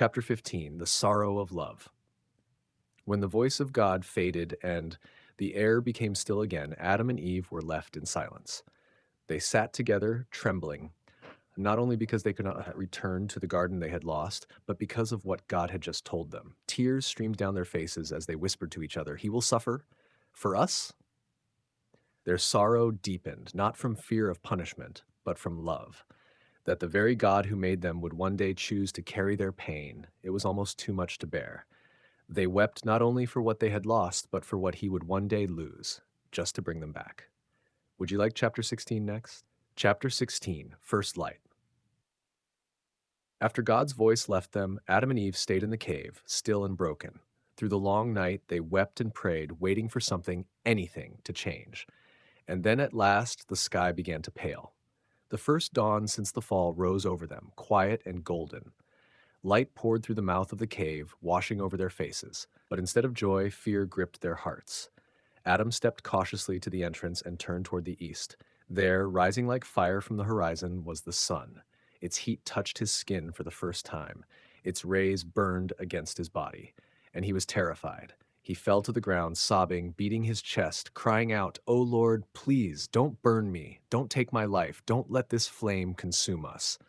Chapter 15, The Sorrow of Love. When the voice of God faded and the air became still again, Adam and Eve were left in silence. They sat together, trembling, not only because they could not return to the garden they had lost, but because of what God had just told them. Tears streamed down their faces as they whispered to each other, "He will suffer for us?" Their sorrow deepened, not from fear of punishment, but from love. That the very God who made them would one day choose to carry their pain, it was almost too much to bear. They wept not only for what they had lost, but for what he would one day lose, just to bring them back. Would you like chapter 16 next? Chapter 16, First Light. After God's voice left them, Adam and Eve stayed in the cave, still and broken. Through the long night, they wept and prayed, waiting for something, anything, to change. And then at last, the sky began to pale. The first dawn since the fall rose over them, quiet and golden. Light poured through the mouth of the cave, washing over their faces. But instead of joy, fear gripped their hearts. Adam stepped cautiously to the entrance and turned toward the east. There, rising like fire from the horizon, was the sun. Its heat touched his skin for the first time. Its rays burned against his body, and he was terrified. He fell to the ground, sobbing, beating his chest, crying out, "O Lord, please, don't burn me. Don't take my life. Don't let this flame consume us."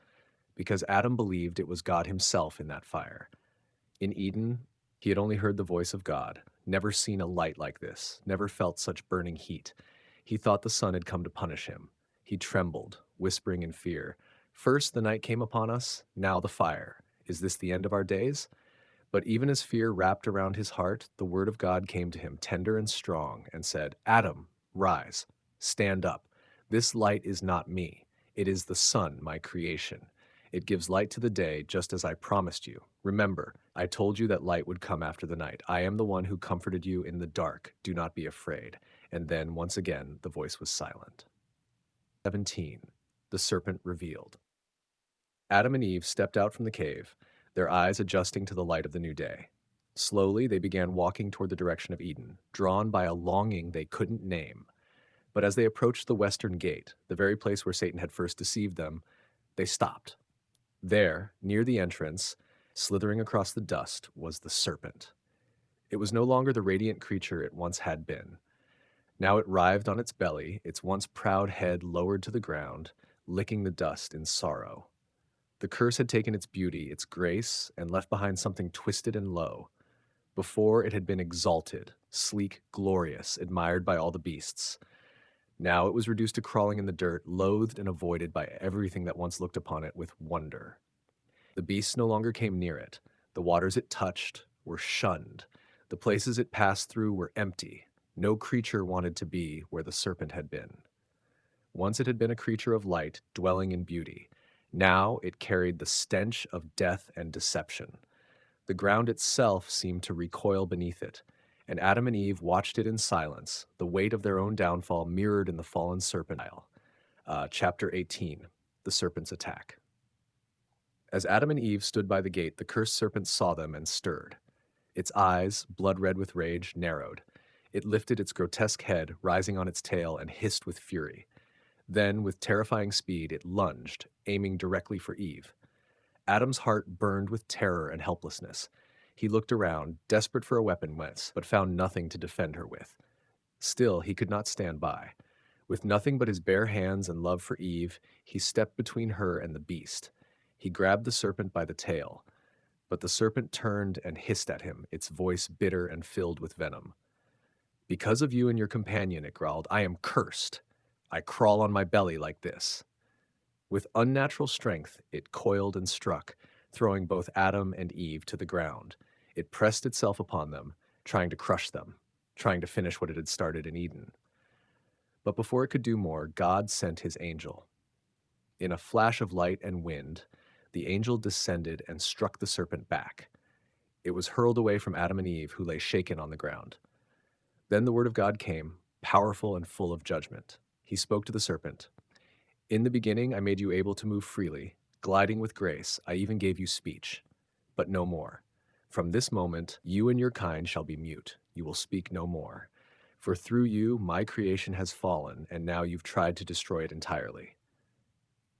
Because Adam believed it was God himself in that fire. In Eden, he had only heard the voice of God, never seen a light like this, never felt such burning heat. He thought the sun had come to punish him. He trembled, whispering in fear, "First the night came upon us, now the fire. Is this the end of our days?" But even as fear wrapped around his heart, the word of God came to him, tender and strong, and said, "Adam, rise, stand up. This light is not me. It is the sun, my creation. It gives light to the day, just as I promised you. Remember, I told you that light would come after the night. I am the one who comforted you in the dark. Do not be afraid." And then, once again, the voice was silent. 17. The serpent revealed. Adam and Eve stepped out from the cave, their eyes adjusting to the light of the new day. Slowly, they began walking toward the direction of Eden, drawn by a longing they couldn't name. But as they approached the western gate, the very place where Satan had first deceived them, they stopped. There, near the entrance, slithering across the dust, was the serpent. It was no longer the radiant creature it once had been. Now it writhed on its belly, its once proud head lowered to the ground, licking the dust in sorrow. The curse had taken its beauty, its grace, and left behind something twisted and low. Before it had been exalted, sleek, glorious, admired by all the beasts. Now it was reduced to crawling in the dirt, loathed and avoided by everything that once looked upon it with wonder. The beasts no longer came near it. The waters it touched were shunned. The places it passed through were empty. No creature wanted to be where the serpent had been. Once it had been a creature of light, dwelling in beauty. Now it carried the stench of death and deception. The ground itself seemed to recoil beneath it, and Adam and Eve watched it in silence, the weight of their own downfall mirrored in the fallen serpent. Chapter 18, The Serpent's Attack. As Adam and Eve stood by the gate, the cursed serpent saw them and stirred. Its eyes, blood red with rage, narrowed. It lifted its grotesque head, rising on its tail, and hissed with fury. Then, with terrifying speed, it lunged, aiming directly for Eve. Adam's heart burned with terror and helplessness. He looked around, desperate for a weapon, but found nothing to defend her with. Still, he could not stand by. With nothing but his bare hands and love for Eve, he stepped between her and the beast. He grabbed the serpent by the tail. But the serpent turned and hissed at him, its voice bitter and filled with venom. "Because of you and your companion," it growled, "I am cursed. I crawl on my belly like this." With unnatural strength, it coiled and struck, throwing both Adam and Eve to the ground. It pressed itself upon them, trying to crush them, trying to finish what it had started in Eden. But before it could do more, God sent his angel. In a flash of light and wind, the angel descended and struck the serpent back. It was hurled away from Adam and Eve, who lay shaken on the ground. Then the word of God came, powerful and full of judgment. He spoke to the serpent. "In the beginning, I made you able to move freely, gliding with grace. I even gave you speech, but no more. From this moment, you and your kind shall be mute. You will speak no more. For through you, my creation has fallen, and now you've tried to destroy it entirely."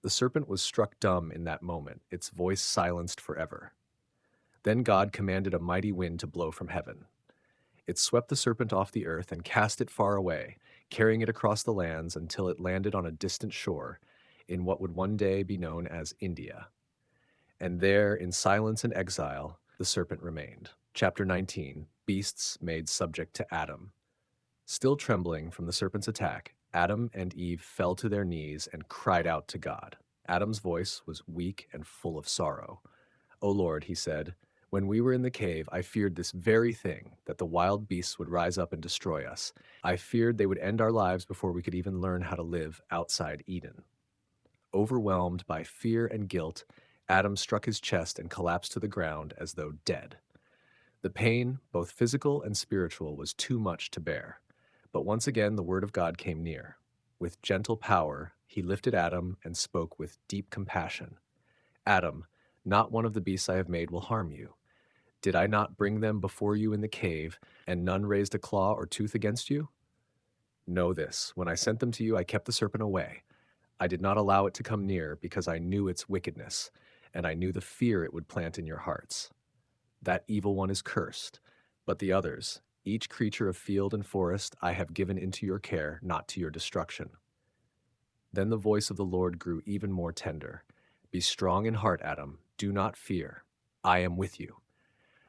The serpent was struck dumb in that moment, its voice silenced forever. Then God commanded a mighty wind to blow from heaven. It swept the serpent off the earth and cast it far away, carrying it across the lands until it landed on a distant shore in what would one day be known as India. And there, in silence and exile, the serpent remained. Chapter 19, Beasts Made Subject to Adam. Still trembling from the serpent's attack, Adam and Eve fell to their knees and cried out to God. Adam's voice was weak and full of sorrow. "O Lord," he said, "when we were in the cave, I feared this very thing, that the wild beasts would rise up and destroy us. I feared they would end our lives before we could even learn how to live outside Eden." Overwhelmed by fear and guilt, Adam struck his chest and collapsed to the ground as though dead. The pain, both physical and spiritual, was too much to bear. But once again, the word of God came near. With gentle power, he lifted Adam and spoke with deep compassion. "Adam, not one of the beasts I have made will harm you. Did I not bring them before you in the cave, and none raised a claw or tooth against you? Know this, when I sent them to you, I kept the serpent away. I did not allow it to come near because I knew its wickedness, and I knew the fear it would plant in your hearts. That evil one is cursed, but the others, each creature of field and forest, I have given into your care, not to your destruction." Then the voice of the Lord grew even more tender. "Be strong in heart, Adam. Do not fear. I am with you,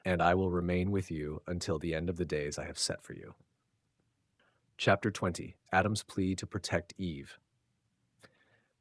and I will remain with you until the end of the days I have set for you." Chapter 20, Adam's plea to protect Eve.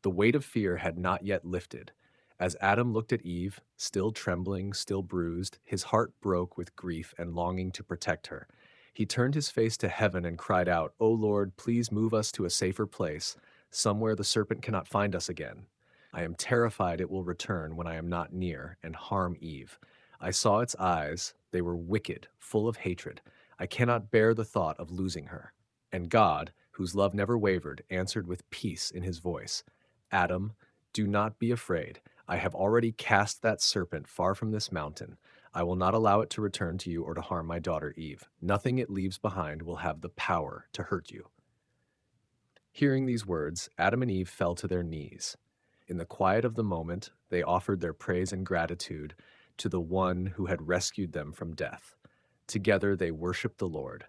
The weight of fear had not yet lifted. As Adam looked at Eve, still trembling, still bruised, his heart broke with grief and longing to protect her. He turned his face to heaven and cried out, "O Lord, please move us to a safer place, somewhere the serpent cannot find us again. I am terrified it will return when I am not near and harm Eve. I saw its eyes. They were wicked, full of hatred. I cannot bear the thought of losing her." And God, whose love never wavered, answered with peace in his voice, "Adam, do not be afraid. I have already cast that serpent far from this mountain. I will not allow it to return to you or to harm my daughter Eve. Nothing it leaves behind will have the power to hurt you." Hearing these words, Adam and Eve fell to their knees. In the quiet of the moment, they offered their praise and gratitude to the one who had rescued them from death. Together they worshiped the Lord,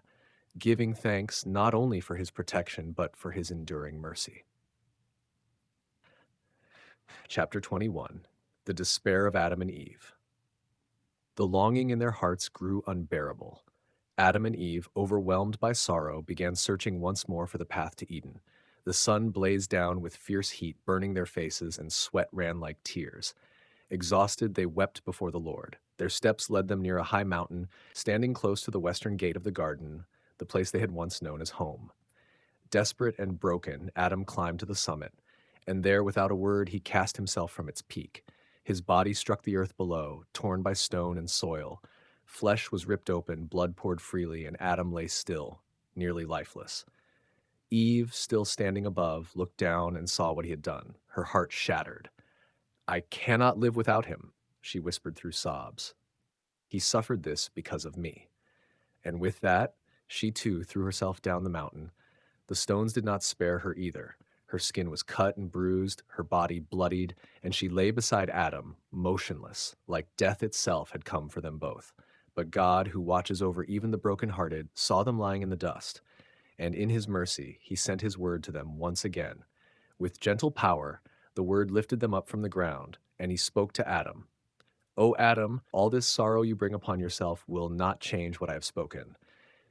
giving thanks not only for his protection, but for his enduring mercy. Chapter 21, The Despair of Adam and Eve. The longing in their hearts grew unbearable. Adam and Eve, overwhelmed by sorrow, began searching once more for the path to Eden. The sun blazed down with fierce heat, burning their faces, and sweat ran like tears. Exhausted, they wept before the Lord. Their steps led them near a high mountain, standing close to the western gate of the garden, the place they had once known as home. Desperate and broken, Adam climbed to the summit, and there, without a word, he cast himself from its peak. His body struck the earth below, torn by stone and soil. Flesh was ripped open, blood poured freely, and Adam lay still, nearly lifeless. Eve, still standing above, looked down and saw what he had done. Her heart shattered. "I cannot live without him," she whispered through sobs. "He suffered this because of me." And with that, she too threw herself down the mountain. The stones did not spare her either. Her skin was cut and bruised, her body bloodied, and she lay beside Adam, motionless, like death itself had come for them both. But God, who watches over even the brokenhearted, saw them lying in the dust, and in his mercy he sent his word to them once again. With gentle power, the word lifted them up from the ground, and he spoke to Adam. "O Adam, all this sorrow you bring upon yourself will not change what I have spoken.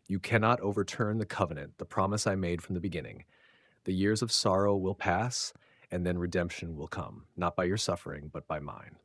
You cannot overturn the covenant, the promise I made from the beginning. The years of sorrow will pass, and then redemption will come, not by your suffering, but by mine."